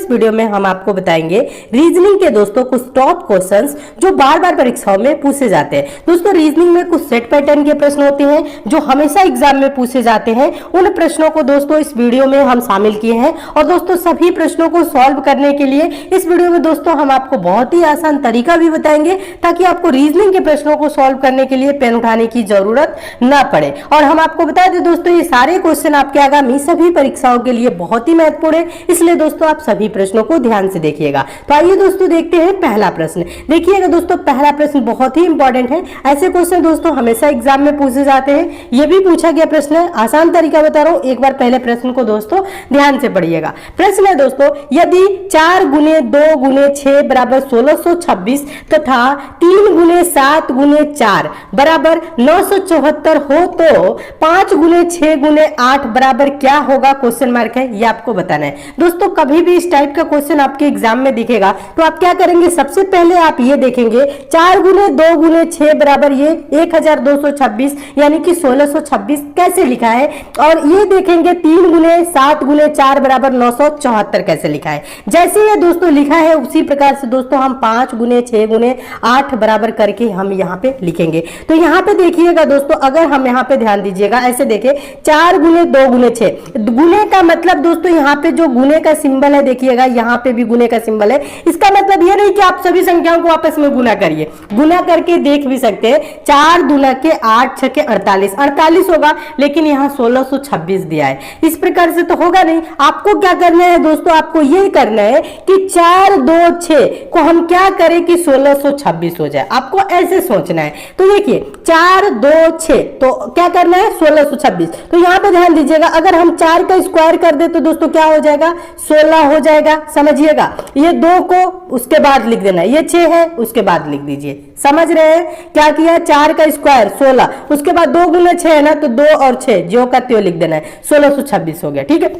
इस वीडियो में हम आपको बताएंगे रीजनिंग के दोस्तों कुछ टॉप क्वेश्चंस जो बार बार परीक्षाओं में पूछे जाते हैं। दोस्तों रीजनिंग में कुछ सेट पैटर्न के प्रश्न होते हैं जो हमेशा एग्जाम में पूछे जाते हैं। उन प्रश्नों को दोस्तों इस वीडियो में हम शामिल किए हैं और दोस्तों सभी प्रश्नों को सॉल्व करने के लिए इस वीडियो में दोस्तों हम आपको बहुत ही आसान तरीका भी बताएंगे ताकि आपको रीजनिंग के प्रश्नों को सॉल्व करने के लिए पेन उठाने की जरूरत ना पड़े। और हम आपको बता दें दोस्तों ये सारे क्वेश्चन आपके आगामी सभी परीक्षाओं के लिए बहुत ही महत्वपूर्ण है, इसलिए दोस्तों आप सभी प्रश्नों को ध्यान से देखिएगा। तो आइए दोस्तों देखते हैं पहला प्रश्न। देखिएगा दोस्तों पहला प्रश्न बहुत ही इंपॉर्टेंट है। ऐसे क्वेश्चन दोस्तों हमेशा एग्जाम में पूछे जाते हैं। ये भी पूछा गया प्रश्न है, आसान तरीका बता रहा हूं, एक बार पहले प्रश्न को दोस्तों ध्यान से पढ़िएगा। प्रश्न है दोस्तों यदि 4 गुने 2 गुने 6 बराबर 1626 तथा 3 गुने 7 गुने 4 बराबर 974 हो तो 5 गुने 6 गुने 8 बराबर क्या होगा, क्वेश्चन मार्क है, ये आपको बताना है। दोस्तों कभी भी इस टाइप का क्वेश्चन आपके एग्जाम में दिखेगा तो आप क्या करेंगे, सबसे पहले आप ये देखेंगे 4 गुने 2 गुने 6 बराबर ये 1226 यानी कि 1626 कैसे लिखा है, और ये देखेंगे 3 गुने 7 गुने 4 बराबर 974 कैसे लिखा है। जैसे ये दोस्तों लिखा है उसी प्रकार से दोस्तों हम 5 गुने 6 गुने 8 बराबर करके हम यहाँ पे लिखेंगे। तो यहाँ पे देखिएगा दोस्तों, अगर हम यहाँ पे ध्यान दीजिएगा, ऐसे देखे 4 गुने 2 गुने 6, गुने का मतलब दोस्तों यहाँ पे जो गुने का सिंबल है देखिएगा, यहाँ पे भी गुने का सिंबल है। इसका मतलब ये नहीं कि आप सभी संख्याओं को आपस में गुना करिए, गुना करके देख भी सकते हैं। 4 दुना के 8 6 के 48 होगा, लेकिन यहाँ 1626 दिया है, इस प्रकार से तो होगा नहीं। आपको क्या करना है दोस्तों, आपको ये करना है कि 4 2 6 को हम क्या करें कि 1626 हो जाए, आपको ऐसे सोचना है। तो देखिए 4 2 6 तो क्या करना है 1626। तो यहाँ पे ध्यान दीजिएगा, अगर हम 4 का स्क्वायर कर दे तो दोस्तों क्या हो जाएगा 16 हो जाएगा, समझिएगा। ये 2 को उसके बाद लिख देना है, ये 6 है उसके बाद लिख दीजिए, समझ रहे हैं क्या किया, 4 का स्क्वायर 16, उसके बाद 2 गुना 6 है ना, तो 2 और 6 जो का त्यो लिख देना है, 1626 हो गया। ठीक है,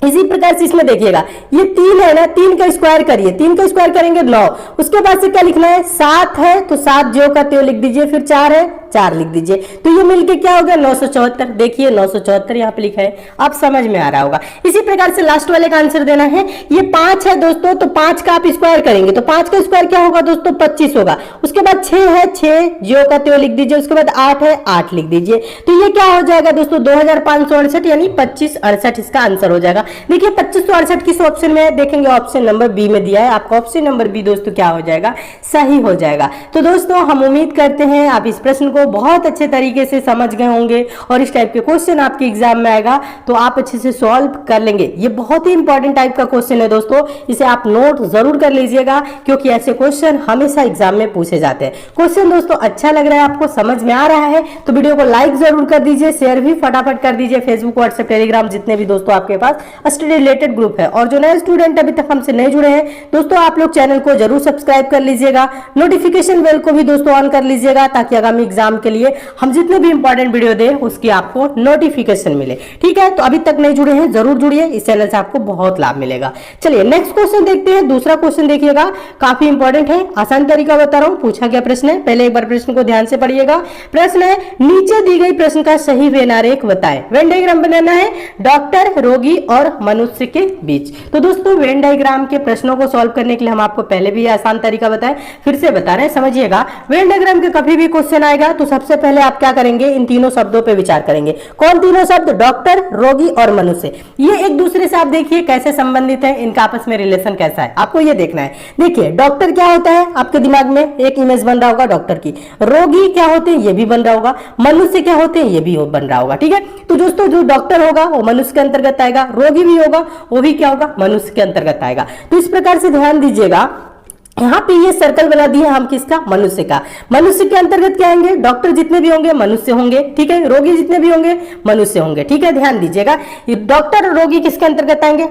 इसी प्रकार से इसमें देखिएगा ये 3 है ना, 3 का स्क्वायर करिए, 3 का स्क्वायर करेंगे 9, उसके बाद से क्या लिखना है 7 है तो 7 जो का त्यो लिख दीजिए, फिर 4 है 4 लिख दीजिए, तो ये मिलके क्या हो गया 974। देखिए 974 यहाँ पे लिखा है, आप समझ में आ रहा होगा। इसी प्रकार से लास्ट वाले का आंसर देना है। ये 5 है दोस्तों, तो 5 का आप स्क्वायर करेंगे तो 5 का स्क्वायर क्या होगा दोस्तों 25 होगा। उसके बाद 6 है 6 जो का त्यो लिख दीजिए, उसके बाद 8 है 8 लिख दीजिए, तो ये क्या हो जाएगा दोस्तों 2568 यानी 2568 इसका आंसर हो जाएगा। देखिए 2568 किस ऑप्शन में है, देखेंगे ऑप्शन नंबर बी में दिया है, आपका ऑप्शन नंबर बी दोस्तों क्या हो जाएगा, सही हो जाएगा। तो दोस्तों हम उम्मीद करते हैं आप इस प्रश्न को बहुत अच्छे तरीके से समझ गए होंगे और इस टाइप के क्वेश्चन आपके एग्जाम में आएगा तो आप अच्छे से सॉल्व कर लेंगे। ये बहुत ही इंपॉर्टेंट टाइप का क्वेश्चन है दोस्तों, इसे आप नोट जरूर कर लीजिएगा क्योंकि ऐसे क्वेश्चन हमेशा एग्जाम में पूछे जाते हैं। क्वेश्चन दोस्तों अच्छा लग रहा है, आपको समझ में आ रहा है तो वीडियो को लाइक जरूर कर दीजिए, शेयर भी फटाफट कर दीजिए, फेसबुक व्हाट्सएप टेलीग्राम जितने भी दोस्तों आपके पास स्टडी रिलेटेड ग्रुप है। और जो नए स्टूडेंट अभी तक हमसे नहीं जुड़े हैं दोस्तों, आप लोग चैनल को जरूर सब्सक्राइब कर लीजिएगा, नोटिफिकेशन बेल को भी दोस्तों ऑन कर लीजिएगा ताकि आगामी एग्जाम के लिए हम जितने भी इंपॉर्टेंट वीडियो दें उसकी आपको नोटिफिकेशन मिले। ठीक है, तो अभी तक नहीं जुड़े हैं जरूर जुड़िए, इस चैनल से आपको बहुत लाभ मिलेगा। चलिए नेक्स्ट क्वेश्चन देखते हैं। दूसरा क्वेश्चन देखिएगा, काफी इंपॉर्टेंट है, आसान तरीका बता रहा हूं, पूछा गया प्रश्न है। पहले एक बार प्रश्न को ध्यान से पढ़िएगा। प्रश्न है नीचे दी गई प्रश्न का सही वेन आरेख बताएं। वेन डायग्राम बनाना है डॉक्टर, रोगी और मनुष्य के बीच। तो दोस्तों वेन डायग्राम के प्रश्नों को सॉल्व करने के लिए हम आपको पहले भी आसान तरीका बताएं, फिर से बता रहे हैं, समझिएगा। वेन डायग्राम के कभी भी क्वेश्चन आएगा तो सबसे पहले आप क्या करेंगे, इन तीनों शब्दों पे विचार करेंगे। कौन तीनों शब्द, डॉक्टर, रोगी और मनुष्य। ये एक दूसरे से आप देखिए कैसे संबंधित है, इनका आपस में रिलेशन कैसा है, आपको ये देखना है। देखिए डॉक्टर क्या होता है, आपके दिमाग में एक इमेज बन रहा होगा डॉक्टर की। रोगी क्या होते हैं, ये भी बन रहा होगा। मनुष्य क्या होते हैं, ये भी बन रहा होगा। ठीक है, तो दोस्तों जो डॉक्टर होगा वो मनुष्य के अंतर्गत आएगा, रोगी भी होगा वो भी क्या होगा, मनुष्य के अंतर्गत आएगा। तो इस प्रकार से ध्यान दीजिएगा, यहाँ पे ये सर्कल बना दिया हम किसका, मनुष्य का। मनुष्य के अंतर्गत क्या आएंगे, डॉक्टर जितने भी होंगे मनुष्य होंगे, ठीक है, रोगी जितने भी होंगे मनुष्य होंगे। ठीक है, ध्यान दीजिएगा, डॉक्टर और रोगी किसके अंतर्गत आएंगे,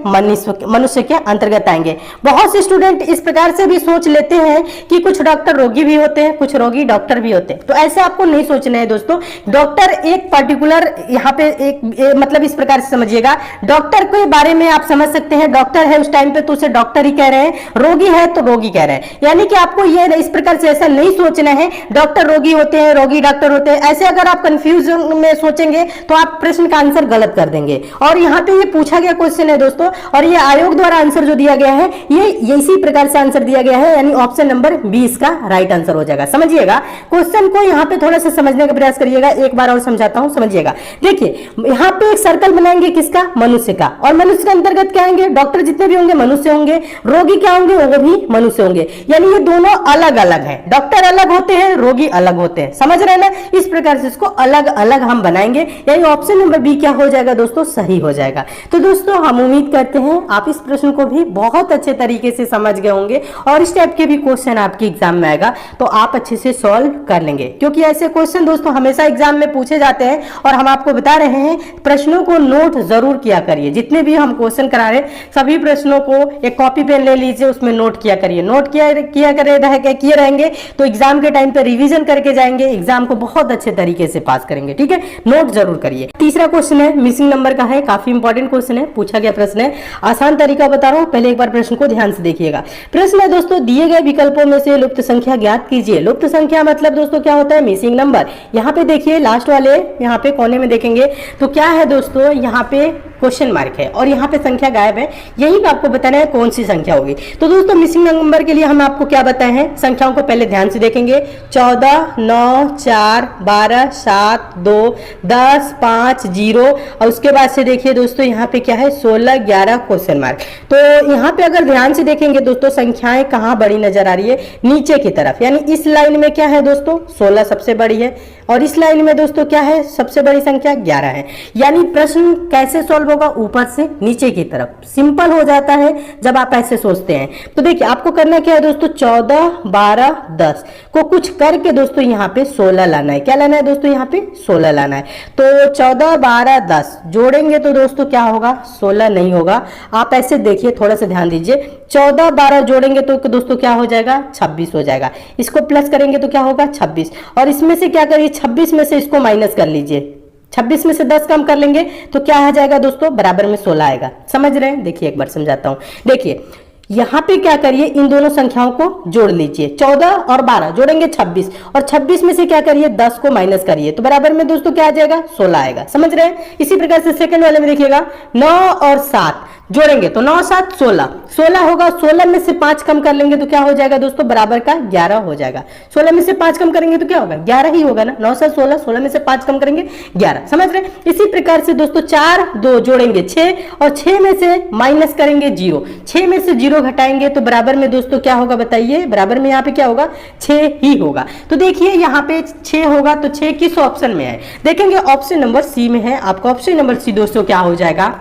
मनुष्य के अंतर्गत आएंगे। बहुत से स्टूडेंट इस प्रकार से भी सोच लेते हैं कि कुछ डॉक्टर रोगी भी होते हैं, कुछ रोगी डॉक्टर भी होते हैं, तो ऐसे आपको नहीं सोचना है दोस्तों। डॉक्टर एक पर्टिकुलर यहाँ पे मतलब इस प्रकार से समझिएगा, डॉक्टर के बारे में आप समझ सकते हैं, डॉक्टर है उस टाइम पे तो उसे डॉक्टर ही कह रहे हैं, रोगी है तो रोगी कह रहे हैं। रहे हैं। यानी कि आपको ये इस प्रकार से ऐसा नहीं सोचना है डॉक्टर रोगी होते हैं, रोगी डॉक्टर होते हैं। ऐसे अगर आप कंफ्यूजन में सोचेंगे तो आप प्रश्न का आंसर गलत कर देंगे। और यहाँ पे ये पूछा गया क्वेश्चन है दोस्तों, और ये आयोग द्वारा आंसर जो दिया गया है ये इसी प्रकार से आंसर दिया गया है, यानी ऑप्शन नंबर 20 का राइट आंसर हो जाएगा। समझिएगा, क्वेश्चन को यहाँ पे थोड़ा सा समझने का प्रयास करिएगा। एक बार और समझाता हूँ, समझिएगा। देखिए यहाँ पे एक सर्कल बनाएंगे, किसका? मनुष्य का। और मनुष्य के अंतर्गत क्या आएंगे? डॉक्टर जितने भी होंगे मनुष्य होंगे, रोगी क्या होंगे? वो भी मनुष्य होंगे। यानी ये दोनों अलग अलग हैं, डॉक्टर अलग होते हैं, रोगी अलग होते हैं। समझ रहे हैं ना? इस प्रकार से इसको अलग अलग हम बनाएंगे, यानी ऑप्शन नंबर बी क्या हो जाएगा दोस्तों? सही हो जाएगा। तो दोस्तों हम उम्मीद करते हैं आप इस प्रश्न को भी बहुत अच्छे तरीके से समझ गए होंगे, और इस टाइप के भी क्वेश्चन आपके एग्जाम में आएगा तो आप अच्छे से सॉल्व कर लेंगे, क्योंकि ऐसे क्वेश्चन दोस्तों हमेशा एग्जाम में पूछे जाते हैं। और हम आपको बता रहे हैं प्रश्नों को नोट जरूर किया करिए। जितने भी हम क्वेश्चन करा रहे हैं सभी प्रश्नों को एक कॉपी पेन ले लीजिए, उसमें नोट किया करिए। नोट किए रहेंगे तो एग्जाम के टाइम पे रिवीजन करके जाएंगे, एग्जाम को बहुत अच्छे तरीके से पास करेंगे। ठीक है, नोट जरूर करिए। तीसरा क्वेश्चन है, मिसिंग नंबर का है, काफी इंपॉर्टेंट क्वेश्चन है, पूछा गया प्रश्न है। आसान तरीका बता रहा हूं, पहले एक बार प्रश्न को ध्यान से देखिएगा। प्रश्न है दोस्तों, दिए गए विकल्पों में से लुप्त संख्या ज्ञात कीजिए। लुप्त संख्या मतलब दोस्तों क्या होता है? Missing number. यहाँ पे देखिए लास्ट वाले यहाँ पे कोने में देखेंगे तो क्या है दोस्तों? यहाँ पे क्वेश्चन मार्क है और यहाँ पे संख्या गायब है। यही आपको बताना है कौन सी संख्या होगी। तो दोस्तों मिसिंग नंबर के लिए हम आपको क्या बताए हैं? संख्याओं को पहले ध्यान से देखेंगे। 14, 9, 4, 12, 7, 2, 10, 5, 0 और उसके बाद से देखिए दोस्तों यहाँ पे क्या है? 16, 11 क्वेश्चन मार्क। तो यहाँ पे अगर ध्यान से देखेंगे दोस्तों संख्याएं कहाँ बड़ी नजर आ रही है? नीचे की तरफ। यानी इस लाइन में क्या है दोस्तों? 16 सबसे बड़ी है, और इस लाइन में दोस्तों क्या है? सबसे बड़ी संख्या 11 है। यानी प्रश्न कैसे सॉल्व होगा? ऊपर से नीचे की तरफ। सिंपल हो जाता है जब आप ऐसे सोचते हैं। तो देखिए आपको करना क्या है दोस्तों? 14, 12, 10 को कुछ करके दोस्तों यहाँ पे 16 लाना है। क्या लाना है दोस्तों? यहाँ पे 16 लाना है। तो 14, 12, 10 जोड़ेंगे तो दोस्तों क्या होगा? 16 नहीं होगा। आप ऐसे देखिए, थोड़ा सा ध्यान दीजिए। 14, 12 जोड़ेंगे तो दोस्तों क्या हो जाएगा? 26 हो जाएगा। इसको प्लस करेंगे तो क्या होगा? 26। और इसमें से क्या करिए? 26 में से इसको माइनस कर लीजिए। 26 में से 10 कम कर लेंगे तो क्या आ जाएगा दोस्तों? बराबर में 16 आएगा। समझ रहे हैं? देखिए एक बार समझाता हूं। देखिए यहाँ पे क्या करिए? इन दोनों संख्याओं को जोड़ लीजिए। 14 और 12 जोड़ेंगे 26, और 26 में से क्या करिए? 10 को माइनस करिए तो बराबर में दोस्तों क्या आ जाएगा? 16 आएगा। समझ रहे हैं? इसी प्रकार से सेकंड वाले में देखिएगा, 9 और 7 जोड़ेंगे तो 9, 7, 16 16 होगा। 16 में से 5 कम कर लेंगे तो क्या हो जाएगा दोस्तों? बराबर का 11 हो जाएगा। 16 में से 5 कम करेंगे तो क्या होगा? 11 ही होगा ना। 9, 7, 16, 16 में से 5 कम करेंगे 11। समझ रहे हैं? इसी प्रकार से दोस्तों 4, 2 जोड़ेंगे 6, और 6 में से माइनस करेंगे 0। 6 में से 0 घटाएंगे तो बराबर में दोस्तों क्या होगा? बताइए। बराबर में यहाँ पे क्या होगा? 6 ही होगा। तो देखिए यहाँ पे 6 होगा तो 6 किस ऑप्शन में है? देखेंगे ऑप्शन नंबर सी में है। आपका ऑप्शन नंबर सी दोस्तों क्या हो जाएगा?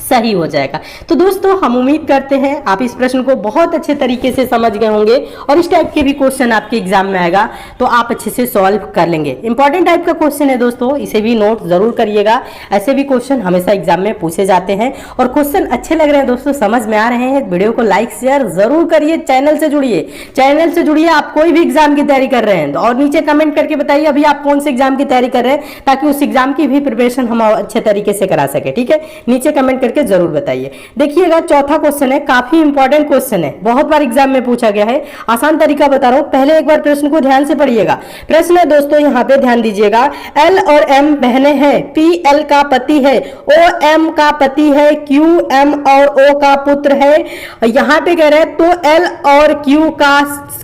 सही हो जाएगा। तो दोस्तों हम उम्मीद करते हैं आप इस प्रश्न को बहुत अच्छे तरीके से समझ गए होंगे, और इस टाइप के भी क्वेश्चन आपके एग्जाम में आएगा तो आप अच्छे से सॉल्व कर लेंगे। इंपॉर्टेंट टाइप का क्वेश्चन है दोस्तों, इसे भी नोट जरूर करिएगा। ऐसे भी क्वेश्चन हमेशा एग्जाम में पूछे जाते हैं, और क्वेश्चन अच्छे लग रहे हैं दोस्तों, समझ में आ रहे हैं, वीडियो को लाइक शेयर जरूर करिए। चैनल से जुड़िए। आप कोई भी एग्जाम की तैयारी कर रहे हैं और नीचे कमेंट करके बताइए अभी आप कौन से एग्जाम की तैयारी कर रहे हैं, ताकि उस एग्जाम की भी प्रिपरेशन हम अच्छे तरीके से करा सके। ठीक है, नीचे कमेंट करके जरूर बताइए। देखिएगा चौथा क्वेश्चन है, काफी इंपॉर्टेंट क्वेश्चन है, बहुत बार एग्जाम में पूछा गया है। आसान तरीका बता रहा हूं, पहले एक बार प्रश्न को ध्यान से पढ़िएगा। प्रश्न है दोस्तों यहाँ पे ध्यान दीजिएगा, एल और एम बहनें हैं, पी एल का पति है, ओ एम का पति है, क्यू एम और ओ का पुत्र है। यहाँ पे कह रहे हैं तो एल और क्यू का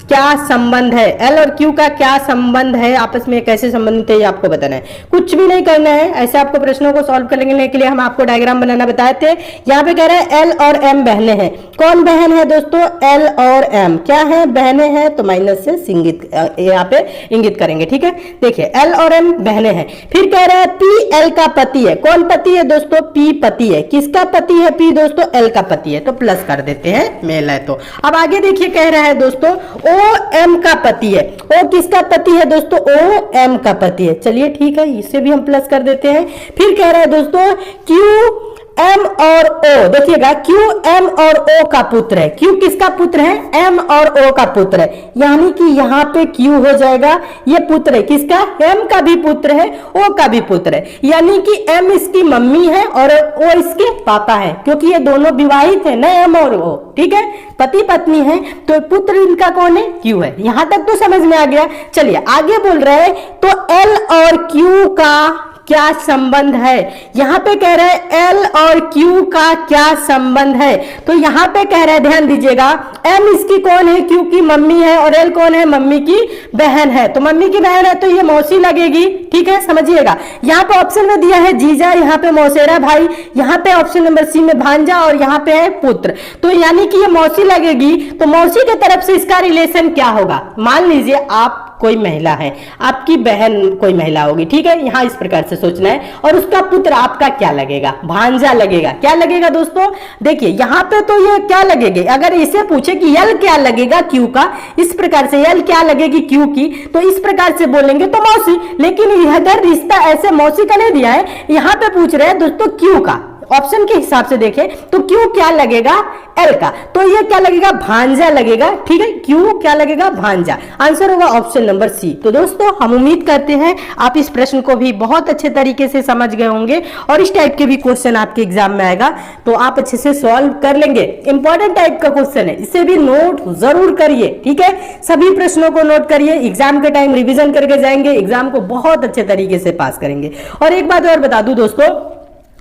क्या संबंध है? एल और क्यू का क्या संबंध है, आपस में कैसे संबंधित है ये आपको बताना है। कुछ भी नहीं करना है, ऐसे आपको प्रश्नों को सॉल्व करने के लिए हम आपको डायग्राम बनाना बताए थे। यहाँ पे कह रहे हैं एल और एम बहनें हैं। कौन बहन है दोस्तों? एल और एम क्या है? बहनें हैं, तो माइनस से इंगित यहाँ पे इंगित करेंगे। ठीक है, देखिए एल और एम बहनें हैं। फिर कह रहा है पी एल का पति है। कौन पति है दोस्तों? पी पति है। किसका पति है? पी दोस्तों एल का पति है, तो प्लस कर देते हैं, मेल है तो। अब आगे देखिए कह रहा है दोस्तों ओ एम का पति है। ओ किसका पति है दोस्तों? ओ एम का पति है। चलिए ठीक है, इसे भी हम प्लस कर देते हैं। फिर कह रहा है दोस्तों क्यू एम और ओ, देखिएगा क्यू एम और ओ का पुत्र है। क्यू किसका पुत्र है? एम और ओ का पुत्र है, यानी कि यहाँ पे क्यू हो जाएगा, ये पुत्र है किसका? एम का भी पुत्र है, ओ का भी पुत्र है, यानी कि एम इसकी मम्मी है और ओ इसके पापा है, क्योंकि ये दोनों विवाहित है ना, एम और ओ, ठीक है, पति पत्नी है, तो पुत्र इनका कौन है? क्यू है। यहां तक तो समझ में आ गया। चलिए आगे बोल रहे हैं, तो एल और क्यू का क्या संबंध है? यहां पे कह रहे हैं एल और क्यू का क्या संबंध है, तो यहां पे कह रहे हैं, ध्यान दीजिएगा, एम इसकी कौन है? क्यू की मम्मी है, और एल कौन है? मम्मी की बहन है, तो मम्मी की बहन है तो ये मौसी लगेगी, ठीक है, समझिएगा। यहाँ पे ऑप्शन में दिया है जीजा, यहाँ पे मौसेरा भाई, यहाँ पे ऑप्शन नंबर सी में भांजा, और यहाँ पे है पुत्र, तो यानी कि ये मौसी लगेगी, तो मौसी की तरफ से इसका रिलेशन क्या होगा? मान लीजिए आप कोई महिला है, आपकी बहन कोई महिला होगी, ठीक है, यहां इस प्रकार से सोचना है, और उसका पुत्र आपका क्या लगेगा? भांजा लगेगा। क्या लगेगा दोस्तों? देखिए यहां पे तो ये क्या लगेगी, अगर इसे पूछे कि यल क्या लगेगा क्यू का, इस प्रकार से यल क्या लगेगी क्यू की, तो इस प्रकार से बोलेंगे तो मौसी, लेकिन इधर रिश्ता ऐसे मौसी का नहीं दिया है, यहां पे पूछ रहे हैं दोस्तों क्यू का। ऑप्शन के हिसाब से देखें तो क्यू क्या लगेगा? एल का, तो ये क्या लगेगा? भांजा लगेगा, ठीक है, क्यू क्या लगेगा? भांजा। आंसर होगा ऑप्शन नंबर सी। तो दोस्तों हम उम्मीद करते हैं आप इस प्रश्न को भी बहुत अच्छे तरीके से समझ गए होंगे, और इस टाइप के भी क्वेश्चन आपके एग्जाम में आएगा तो आप अच्छे से सॉल्व कर लेंगे। इंपॉर्टेंट टाइप का क्वेश्चन है, इसे भी नोट जरूर करिए, ठीक है, सभी प्रश्नों को नोट करिए, एग्जाम के टाइम रिविजन करके जाएंगे, एग्जाम को बहुत अच्छे तरीके से पास करेंगे। और एक बात और बता दूं दोस्तों,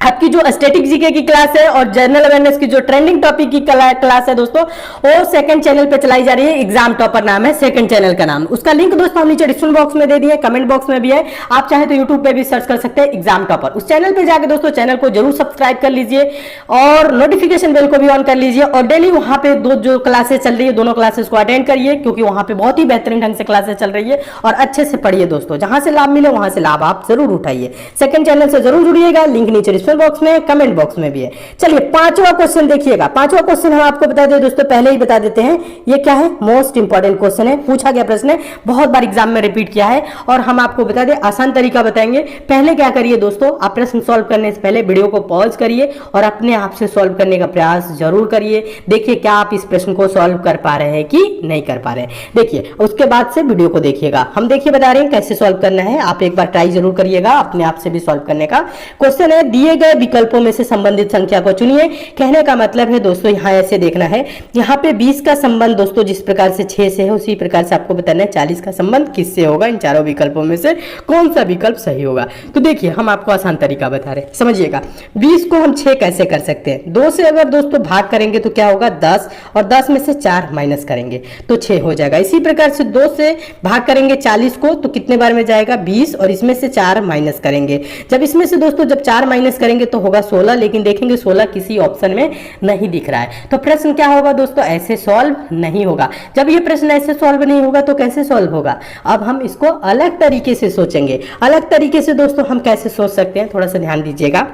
आपकी जो स्टैटिक जीके की क्लास है और जनरल अवेयरनेस की जो ट्रेंडिंग टॉपिक की क्लास है दोस्तों, वो सेकंड चैनल पे चलाई जा रही है, एग्जाम टॉपर नाम है सेकंड चैनल का नाम। उसका लिंक दोस्तों हम नीचे डिस्क्रिप्शन बॉक्स में दे दिए, कमेंट बॉक्स में भी है, आप चाहे तो यूट्यूब पे भी सर्च कर सकते हैं एग्जाम टॉपर। उस चैनल पे जाकर दोस्तों चैनल को जरूर सब्सक्राइब कर लीजिए और नोटिफिकेशन बेल को भी ऑन कर लीजिए, और डेली वहां पे जो क्लासेस चल रही है दोनों क्लासेस को अटेंड करिए, क्योंकि वहां पे बहुत ही बेहतरीन ढंग से क्लासेस चल रही है, और अच्छे से पढ़िए दोस्तों, जहां से लाभ मिले वहां से लाभ आप जरूर उठाइए। सेकंड चैनल से जरूर जुड़िएगा, लिंक नीचे डिस्क्रिप्शन बॉक्स में, कमेंट बॉक्स में भी है। चलिए पांचवा क्वेश्चन देखिएगा। पांचवा क्वेश्चन हम आपको बता दें दोस्तों, पहले ही बता देते हैं, ये क्या है? मोस्ट इंपॉर्टेंट क्वेश्चन है, पूछा गया प्रश्न है, बहुत बार एग्जाम में रिपीट किया है, और हम आपको बता दें आसान तरीका बताएंगे। पहले क्या करिए दोस्तों, आप प्रश्न सॉल्व करने से पहले वीडियो को पॉज करिए और अपने आप से सॉल्व करने का प्रयास जरूर करिए। देखिए क्या आप इस प्रश्न को सॉल्व कर पा रहे हैं कि नहीं कर पा रहे हैं, देखिए उसके बाद से वीडियो को देखिएगा। हम देखिए बता रहे हैं कैसे सॉल्व करना है, आप एक बार ट्राई जरूर करिएगा अपने आप से भी सॉल्व करने का। क्वेश्चन है, दिए गए विकल्पों में से संबंधित संख्या को चुनिए। कहने का मतलब है दोस्तों, यहाँ ऐसे देखना है, यहाँ पे 20 का संबंध दोस्तों जिस प्रकार से 6 से है, उसी प्रकार से आपको बताना है 40 का संबंध किससे होगा, इन चारों विकल्पों में से कौन सा विकल्प सही होगा। तो देखिए हम आपको आसान तरीका बता रहे हैं, समझिएगा। 20 को हम 6 कैसे कर सकते हैं, 2 से अगर दोस्तों भाग करेंगे तो क्या होगा? 10, और 10 में से 4 माइनस करेंगे तो 6 हो जाएगा। इसी प्रकार से 2 से भाग करेंगे 40 को तो कितने बार में जाएगा? 20, और इसमें से 4 माइनस करेंगे। जब इसमें से दोस्तों जब 4 माइनस करेंगे तो होगा 16, लेकिन देखेंगे 16 किसी ऑप्शन में नहीं दिख रहा है, तो प्रश्न क्या होगा दोस्तों? ऐसे सॉल्व नहीं होगा। जब ये प्रश्न ऐसे सॉल्व नहीं होगा तो कैसे सॉल्व होगा? अब हम इसको अलग तरीके से सोचेंगे। अलग तरीके से दोस्तों हम कैसे सोच सकते हैं, थोड़ा सा ध्यान दीजिएगा।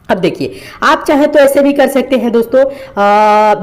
अब देखिए आप चाहे तो ऐसे भी कर सकते हैं दोस्तों,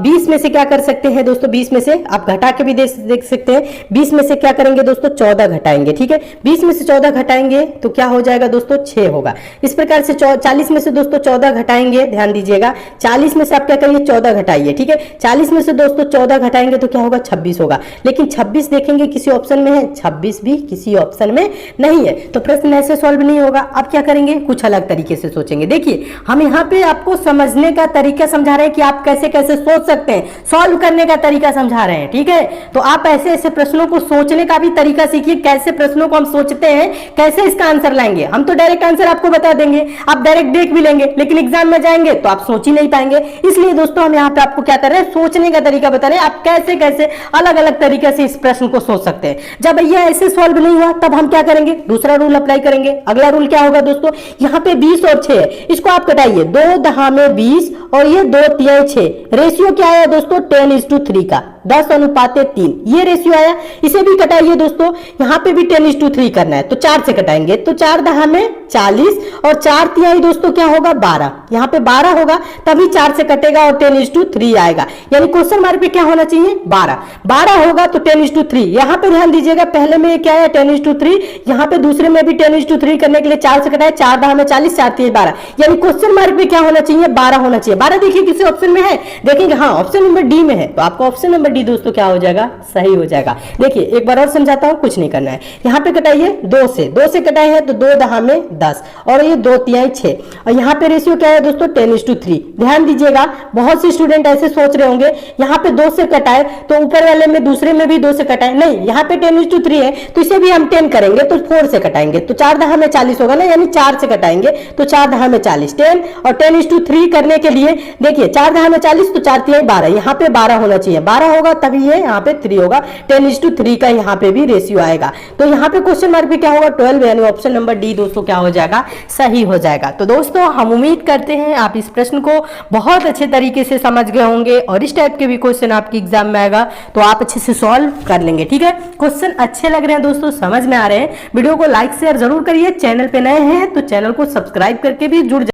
20 में से क्या कर सकते हैं दोस्तों, 20 में से आप घटा के भी देख सकते हैं। 20 में से क्या करेंगे दोस्तों? 14 घटाएंगे, ठीक है, 20 में से 14 घटाएंगे तो क्या हो जाएगा दोस्तों? 6 होगा। इस प्रकार से 40 में से दोस्तों 14 घटाएंगे, ध्यान दीजिएगा, 40 में से आप क्या करिए? 14 घटाइए, ठीक है, 40 में से दोस्तों 14 घटाएंगे तो क्या होगा? 26 होगा। लेकिन 26 देखेंगे किसी ऑप्शन में है, 26 भी किसी ऑप्शन में नहीं है, तो प्रश्न ऐसे सॉल्व नहीं होगा। अब क्या करेंगे? कुछ अलग तरीके से सोचेंगे। देखिए हम यहाँ पे आपको समझने का तरीका समझा रहे हैं कि आप कैसे कैसे सोच सकते हैं, सॉल्व करने का तरीका समझा रहे हैं, ठीक है। तो आप ऐसे ऐसे प्रश्नों को सोचने का भी तरीका सीखिए, कैसे प्रश्नों को हम सोचते हैं, कैसे इसका आंसर लाएंगे। हम तो डायरेक्ट आंसर आपको बता देंगे, आप डायरेक्ट देख भी लेंगे, लेकिन एग्जाम में जाएंगे तो आप सोच ही नहीं पाएंगे। इसलिए दोस्तों हम यहाँ पे आपको क्या कर रहे हैं, सोचने का तरीका बता रहे हैं, आप कैसे कैसे अलग अलग तरीके से इस प्रश्न को सोच सकते हैं। जब यह ऐसे सॉल्व नहीं हुआ तब हम क्या करेंगे? दूसरा रूल अप्लाई करेंगे। अगला रूल क्या होगा दोस्तों? यहाँ पे 20 और 6 है, इसको आप कटाइए, 2 दहा में 20 और ये 2 तिहाई 6, रेशियो क्या है दोस्तों? 10:3 का। 10:3 ये रेशियो आया। इसे भी कटाइए दोस्तों, यहाँ पे भी 10:3 करना है तो 4 से कटाएंगे तो 4 दहा में 40 और 4 तिहाई दोस्तों क्या होगा 12, यहाँ पे 12 होगा तभी 4 से कटेगा और 10:3 आएगा। यानी क्वेश्चन मार्क पे क्या होना चाहिए 12 होगा तो 10:3। यहाँ पे ध्यान दीजिएगा, पहले में क्या है 10:3, यहाँ पे दूसरे में भी 10:3 करने के लिए 4 से कटाए, 4 दहा में 40, 4 तिहाई 12, यानी क्वेश्चन मार्क पे क्या होना चाहिए 12 होना चाहिए। 12 देखिए किसी ऑप्शन में है, देखेंगे हाँ ऑप्शन नंबर डी में है, तो आपका ऑप्शन नंबर डी दोस्तों क्या हो जाएगा सही हो जाएगा। देखिए एक बार और समझाता हूं, कुछ नहीं करना है। यहाँ पे कटाइए 2 से कटाए हैं तो 2 दहा में 10 और ये 2 तिहाई 6 और यहाँ पे रेशियो क्या है दोस्तों 10:3। ध्यान दीजिएगा, बहुत से स्टूडेंट ऐसे सोच रहे होंगे यहाँ पे 2 से कटाए तो ऊपर वाले में दूसरे में भी 2 से कटाए, नहीं यहाँ पे 10:3 है तो इसे भी हम 10 करेंगे तो 4 से कटाएंगे तो 4 दहा में 40 होगा ना, यानी 4 से कटाएंगे तो 4 दहा में 40, 10 और 10:3 करने के लिए देखिए 4 दहा में 40 तो 4 तिहाई 12, यहाँ पे 12 होना चाहिए, 12 होगा तभी ये यहाँ पे 3 होगा, 10:3 का यहाँ पे भी रेशियो आएगा। तो यहाँ पे क्वेश्चन मार्क पे क्या होगा 12, यानी ऑप्शन नंबर डी दोस्तों क्या हो जाएगा सही हो जाएगा। तो दोस्तों हम उम्मीद करते हैं आप इस प्रश्न को बहुत अच्छे तरीके से समझ गए होंगे और इस टाइप के भी क्वेश्चन आपके एग्जाम में आएगा तो आप अच्छे से सॉल्व कर लेंगे। ठीक है, क्वेश्चन अच्छे लग रहे हैं दोस्तों, समझ में आ रहे हैं, वीडियो को लाइक शेयर जरूर करिए, चैनल पे नए हैं तो चैनल को सब्सक्राइब करके भी जुड़